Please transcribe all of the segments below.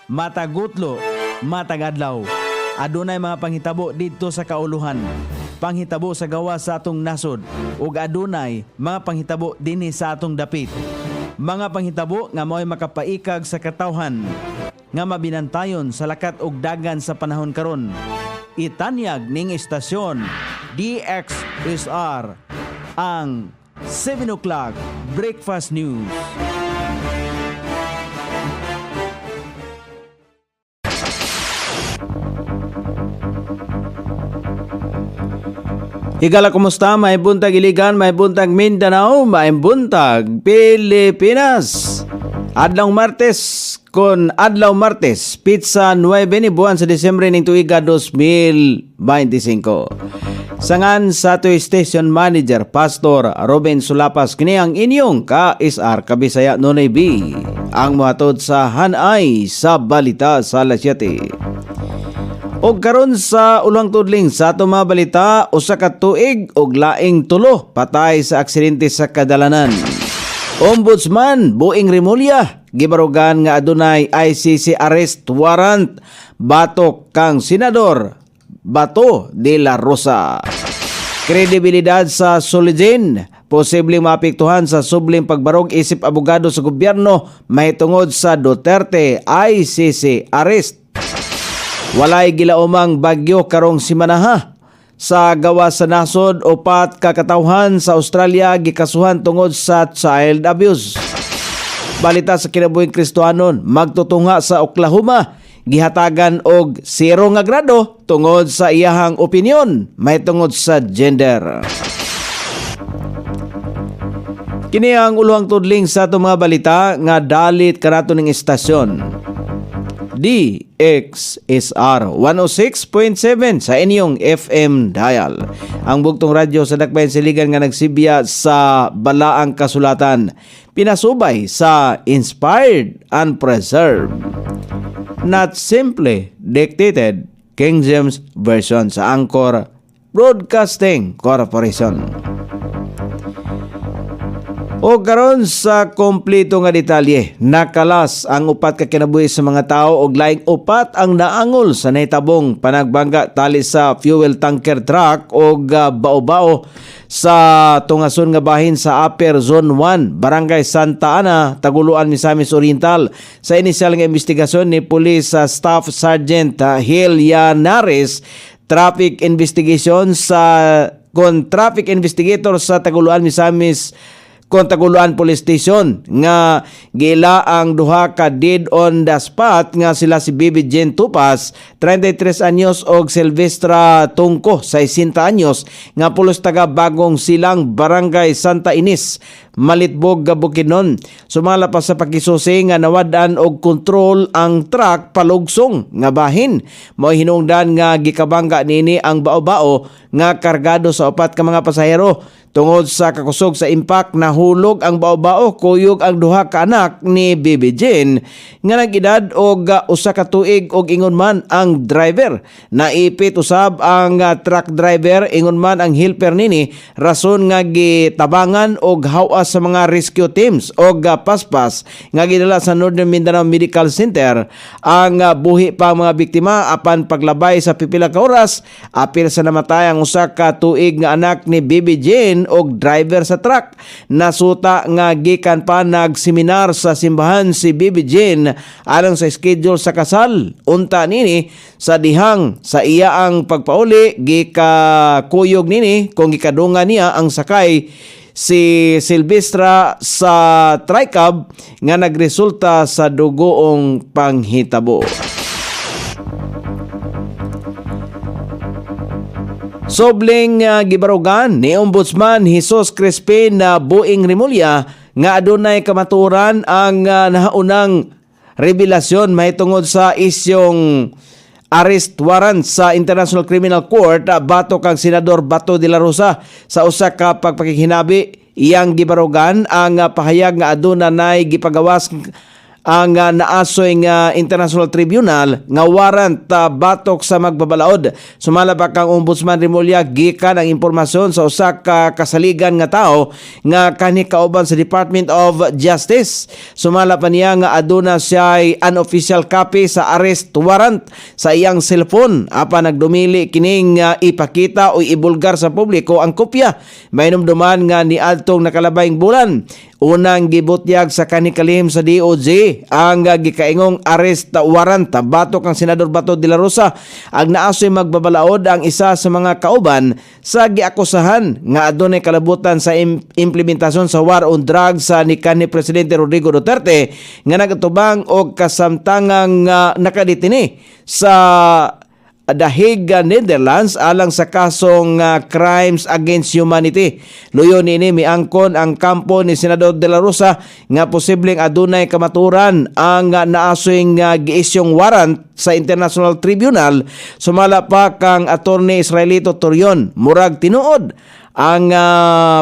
matagutlo, matagadlaw. Adunay mga panghitabo dito sa kauluhan. Panghitabo sa gawa sa atong nasod ug adunay mga panghitabo dinhi sa atong dapit. Mga panghitabo nga mao'y makapaikag sa katawhan nga mabinantayon sa lakat ug dagan sa panahon karon. Itanyag ning istasyon DXSR ang 7 o'clock Breakfast News. Higala, kumusta? May buntag Iligan, may buntag Mindanao, may buntag Pilipinas. Adlaw Martes pizza 9 ni buwan sa Disyembre ning tuiga 2025. Sangan sa ato station manager Pastor Robin Sulapas kini ang inyong ka-SR Kabisaya Nonay B. Ang mohatod sa hanay sa balita sa alas 7. Og karon sa ulang tudling sa ato mga balita, usa ka tuig og laing tulo patay sa aksidente sa kadalanan. Ombudsman Boeing Rimulya gibarugan nga adunay ICC arrest warrant batok kang senador Bato de la Rosa. Kredibilidad sa Soligen posibleng maapektuhan sa subling pagbarog isip abogado sa gobyerno mahitungod sa Duterte ICC arrest. Walay gilaumang bagyo karong simanaha. Sa gawa sa nasod, 4 ka katawhan sa Australia gikasuhan tungod sa child abuse. Balita sa kinabuhing Kristohanon, magtutunga sa Oklahoma gihatagan og 0 nga grado tungod sa iyahang opinyon mahitungod sa gender. Kini ang ulohang tudling sa ato mga balita nga dalit kanato ning istasyon. DXSR 106.7 sa inyong FM dial. Ang bugtong radyo sa Dakbayan Siligan nga nagsibya sa balaang kasulatan. Pinasubay sa inspired and preserved. Not simply dictated King James Version sa Anchor Broadcasting Corporation. O karon sa kompleto nga detalye, nakalas ang 4 ka kinabuhi sa mga tao og laing 4 ang naangol sa nahitabong panagbangga tali sa fuel tanker truck og bao-bao sa tungason nga bahin sa Upper Zone 1, Barangay Santa Ana, Taguluan, Misamis Oriental. Sa inisyal nga investigasyon ni Police Staff Sergeant Hill Yanares, traffic investigator sa Taguluan, Misamis Taguluan Police Station nga gila ang duha ka dead on the spot nga sila si Bibi Jen Tupas 33 anyos og Silvestra Tungko 60 anyos nga pulos taga Bagong Silang, Barangay Santa Ines, Malitbog, Bukidnon. Sumala pa sa pakisusi nga nawadan og kontrol ang truck palugsong nga bahin. Mao hinungdan nga gikabangga nini ang bao-bao nga kargado sa 4 ka mga pasahero. Tungod sa kakusog sa impact, nahulog ang bao-bao, kuyog ang duha ka anak ni Bibi Jane nga nag-edad og 1 ka tuig og ingon man ang driver. Naipit usab ang truck driver, ingon man ang helper nini, rason nga gitabangan og hawas sa mga rescue teams og paspas nga gidala sa Northern Mindanao Medical Center. Ang buhi pa mga biktima apan paglabay sa pipila ka oras, apil sa namatay ang 1 ka tuig nga anak ni Bibi Jane og driver sa truck. Nasuta nga gikan pa nagseminar sa simbahan si Bibi Jane alang sa schedule sa kasal. Unta nini sa dihang sa iya ang pagpauli gikakuyog nini kung gikadungan niya ang sakay si Silvestra sa tricab nga nagresulta sa dugoong panghitabo. Sobling gibarugan ni Ombudsman Jesus Crispin na Boeing Rimulya nga adunay kamaturan ang nahaunang revelasyon mahitungod sa isyong arrest warrant sa International Criminal Court batok kang Senador Bato de la Rosa sa usa ka pagpakihinabi. Iyang gibarugan ang pahayag nga aduna nay gipagawas ang naasoy nga International Tribunal nga warrant batok sa magbabalaod. Sumala pa kang Ombudsman Remulla gikan ang impormasyon sa usa ka kasaligan nga tao nga kanhi kauban sa Department of Justice. Sumala pa niya nga aduna siya unofficial copy sa arrest warrant sa iyang cellphone apan nagdumili kining ipakita o ibulgar sa publiko ang kopya. Mainumduman nga niadtong nakalabayng bulan unang gibutyag sa kanikalihim sa DOJ ang gikaingong arrest warrant batok ang Senador Bato de la Rosa. Ang naasoy magbabalaod ang isa sa mga kauban sa giakusahan nga adunay kalabutan sa implementasyon sa war on drugs sa ni kanhi Presidente Rodrigo Duterte nga nagatubang og kasamtangang nakadetini sa The Hague, Netherlands alang sa kasong crimes against humanity. Luyon ini miangkon ang kampo ni Senador de la Rosa nga posibleng adunay kamaturan ang naasoy giisyong warrant sa International Tribunal. Sumala pa kang Attorney Israelito Torion murag tinuod ang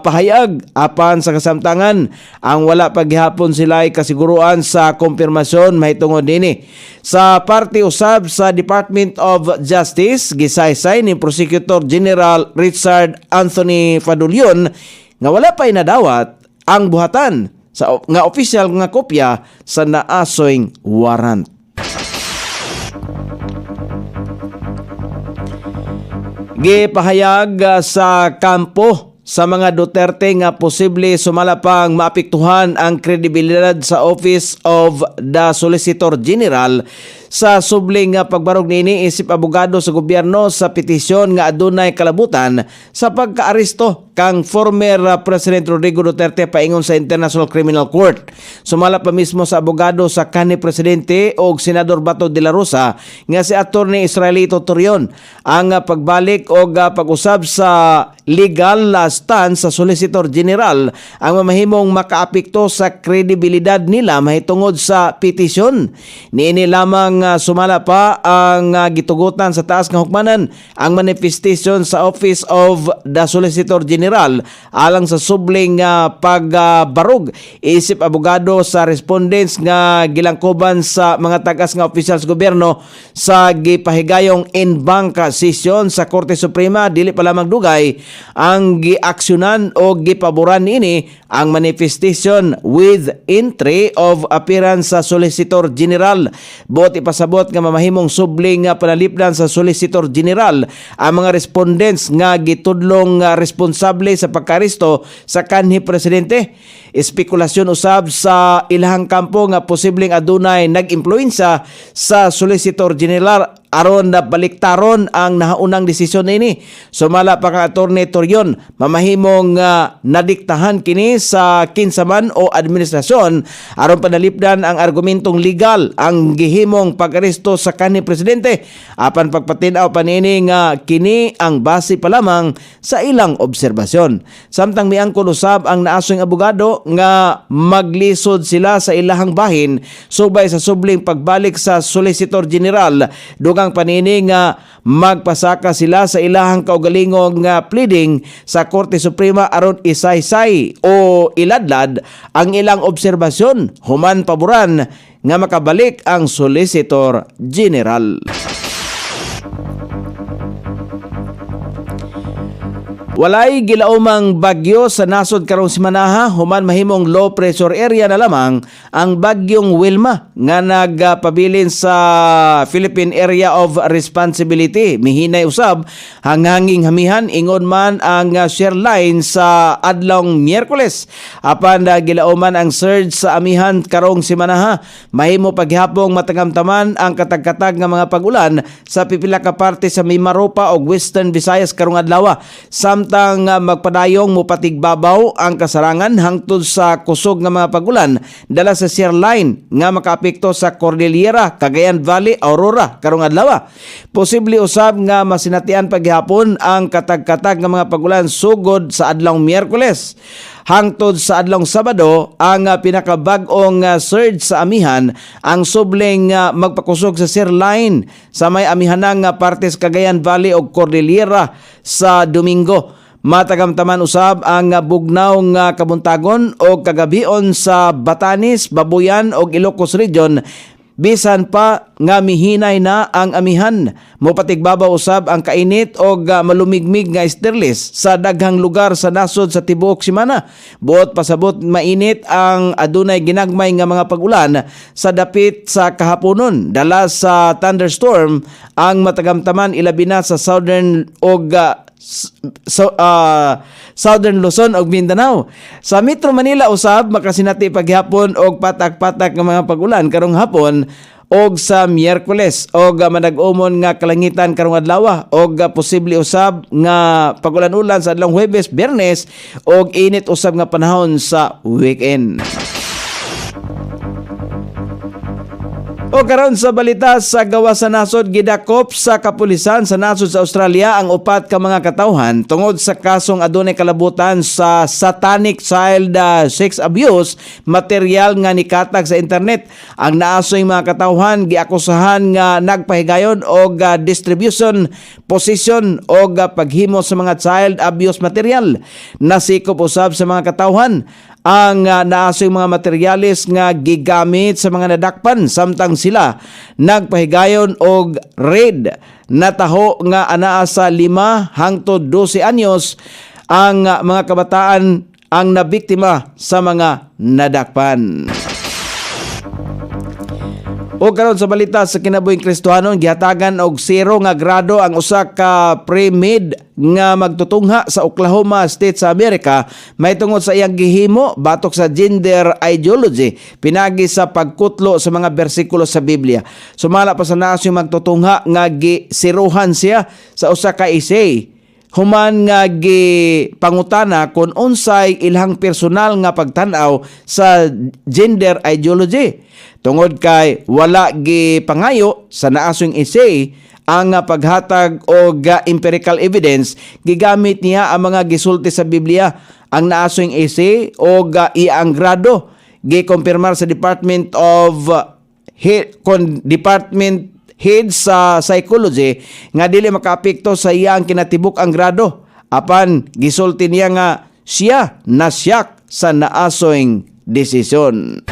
pahayag apan sa kasamtangan ang wala paghihapon sila ay kasiguruan sa konfirmasyon mahitungod nini. Sa parte usab sa Department of Justice gisaysay ni Prosecutor General Richard Anthony Fadulyon nga wala pa inadawat ang buhatan sa nga opisyal nga kopya sa naasoyng warrant. Gipahayag sa kampo sa mga Duterte nga posible sumala pang maapektuhan ang kredibilidad sa Office of the Solicitor General sa subling nga pagbarog nini isip abogado sa gobyerno sa petisyon nga adunay kalabutan sa pagkaaresto kang former President Rodrigo Duterte paingon sa International Criminal Court. Sumala pa mismo sa abogado sa kanhi Presidente o Senador Bato de la Rosa nga si Attorney Israelito Torion ang pagbalik o pag-usab sa legal stance sa Solicitor General ang mamahimong makaapekto sa kredibilidad nila mahitungod sa petisyon. Niini lamang sumala pa ang gitugutan sa taas nga hukmanan ang manifestation sa Office of the Solicitor General alang sa subling pagbarog isip abogado sa respondents nga gilangkoban sa mga tagas nga opisyal sa gobyerno sa gipahigayong in bank session sa Korte Suprema. Dili pa lamang dugay ang giaksyonan o gipaboran niini ang manifestation with entry of appearance sa Solicitor General. Buot ipasabot nga mamahimong subling nga panalipdan sa Solicitor General ang mga respondents nga gitudlong responsable sa pagkaaresto sa kanhi Presidente. Espekulasyon usab sa ilahang kampo nga posibleng adunay nag-impluwensa sa Solicitor General aron na baliktaron ang nahaunang desisyon nini. Sumala pa kang Attorney Torion mamahimong nadiktahan kini sa kinsaman o administrasyon aron panalipdan ang argumentong legal ang gihimong pag-aresto sa kanhi Presidente apan pagpatinaw panini nga kini ang base pa lamang sa ilang obserbasyon. Samtang miangkon usab ang naasoyng abogado nga maglisod sila sa ilahang bahin subay sa subling pagbalik sa Solicitor General dugang panini nga magpasaka sila sa ilahang kaugalingong pleading sa Korte Suprema aron isaysay o iladlad ang ilang obserbasyon human paboran nga makabalik ang Solicitor General. Walay gilaumang bagyo sa nasod karong semana human mahimong low pressure area na lamang ang bagyong Wilma nga nagpabilin sa Philippine Area of Responsibility. Mihinay usab hanghanging hamihan ingon man ang shear line sa adlong Miyerkules. Apan gilauman ang surge sa amihan karong semana mahimo paghapong matagamtaman ang katag-katag nga mga pag-ulan sa pipila ka parte sa Mimaropa ug Western Visayas karong adlaw. Samtang magpadayong mupatigbabaw ang kasarangan hangtod sa kusog nga mga pagulan dala sa shear line nga makaapekto sa Cordillera, Cagayan Valley, Aurora karong adlaw. Posible usab nga masinatian paghapon ang katag-katag nga mga pagulan sugod sa adlong Miyerkules. Hangtod sa adlong Sabado ang pinakabag-ong surge sa amihan ang subling magpakusog sa shear line sa may amihanang partes Cagayan Valley o Cordillera sa Domingo. Matagamtaman usab ang bugnaw nga kabuntagon o kagabion sa Batanes, Babuyan o Ilocos Region bisan pa nga mihinay na ang amihan. Mopatigbabaw usab ang kainit o malumigmig nga sterlis sa daghang lugar sa nasod sa tibuok semana. Buot pasabot mainit ang adunay ginagmay nga mga pag-ulan sa dapit sa kahaponon. Dala sa thunderstorm ang matagamtaman ilabi na sa southern o Southern Luzon ug Mindanao. Sa Metro Manila usab makasinati paghapon og patak-patak nga mga pag-ulan karong hapon og sa Miyerkules og manag-umon nga kalangitan karong adlaw og posible usab nga pag-ulan-ulan sa adlawng Huwebes, Biyernes og init usab nga panahon sa weekend. O karon sa balita sa gawas sa nasod, gidakop sa kapulisan sa nasod sa Australia ang upat ka mga katawhan tungod sa kasong adunay kalabutan sa satanic child sex abuse material nga nikatag sa internet. Ang naasoy mga katawhan giakusahan nga nagpahigayon og distribution, possession og paghimo sa mga child abuse material. Nasikop usab sa mga katawhan ang naasoy mga materyales nga gigamit sa mga nadakpan samtang sila nagpahigayon og raid na taho nga anaa sa 5 hangtod 12 anyos ang mga kabataan ang nabiktima sa mga nadakpan. O karon sa balita sa kinabuhing Kristohanon, gihatagan og 0 nga grado ang usa ka pre-med nga magtutungha sa Oklahoma State sa Amerika may tungod sa iyang gihimo batok sa gender ideology pinagi sa pagkutlo sa mga bersikulo sa Biblia. Sumala pa sa nasyo magtutungha nga gisiruhan siya sa usa ka essay human nga gipangutana kung unsay ilhang personal nga pagtan-aw sa gender ideology. Tungod kay wala gipangayo sa naasong essay ang paghatag og empirical evidence, gigamit niya ang mga gisulti sa Biblia. Ang naasong essay og iyang grado gikumpirmar sa Department Head sa Psychology nga dili makaapekto sa iyang kinatibuk ang grado. Apan gisulti niya nga siya nasyak sa naasoing desisyon.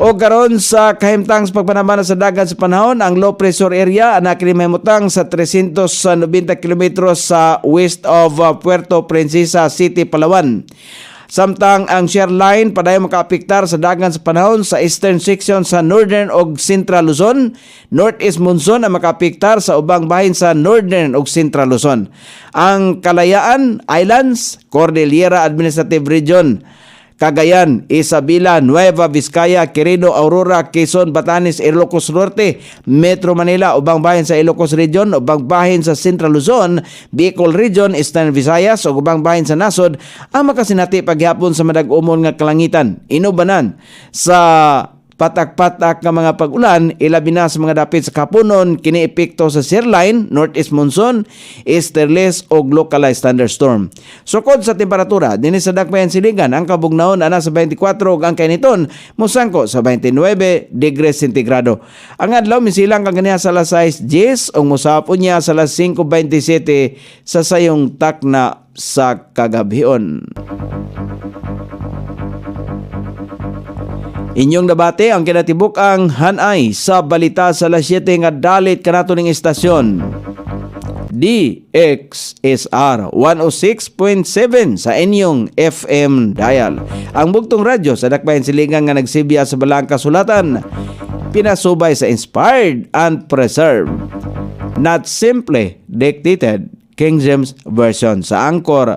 O karon sa kahimtang sa pagpanamana sa dagat sa panahon, ang low pressure area ana kini mahimutang sa 390 kilometros sa west of Puerto Princesa City, Palawan. Samtang ang shear line padayon makaapektar sa dagan sa panahon sa eastern section sa northern ug central Luzon. Northeast monsoon ang makaapektar sa ubang bahin sa northern ug central Luzon. Ang Kalayaan Islands, Cordillera Administrative Region, Cagayan, Isabela, Nueva Vizcaya, Quirino, Aurora, Quezon, Batanes, Ilocos Norte, Metro Manila, ubang bahin sa Ilocos Region, ubang bahin sa Central Luzon, Bicol Region, Eastern Visayas, ug ubang bahin sa nasod ang makasinati paghapon sa madag-umon nga kalangitan. Inubanan sa patak-patak nga mga pag-ulan, ilabi na sa mga dapit sa kapunon, kini epekto sa shear line, northeast monsoon, easterlies o localized thunderstorm. Sukod sa temperatura, dinhi sa dakbayan siligan, ang kabugnaon ana sa 24 ug ang kainiton musangko sa 29 degrees sentigrado. Ang adlaw misilang kaganiha sa alas 6:10 ug musapon niya sa alas 5:27 sa sayong takna sa kagabhion. Inyong nabate ang kinatibuk ang hanay sa balita sa alas 7 nga dalit kanato ning istasyon. DXSR 106.7 sa inyong FM dial. Ang bugtong radyo sa dakbayan siligan nga nagsibya sa balang kasulatan, pinasubay sa inspired and preserved, not simply dictated King James Version sa Anchor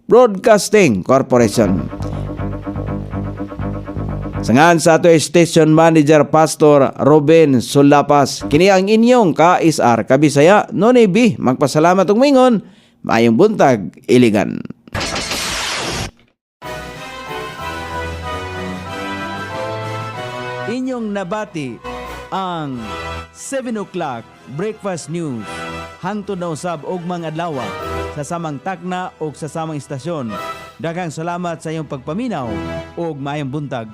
Broadcasting Corporation. Sangan sa ato station manager Pastor Ruben Sulapas, kini ang inyong ka-SR Kabisaya Nonay B. Magpasalamat og mingon, maayong buntag, Iligan. Inyong nabati ang 7 o'clock breakfast news hangtod na usab og mga adlaw sa samang takna o sa samang istasyon. Daghang salamat sa iyong pagpaminaw og maayong buntag.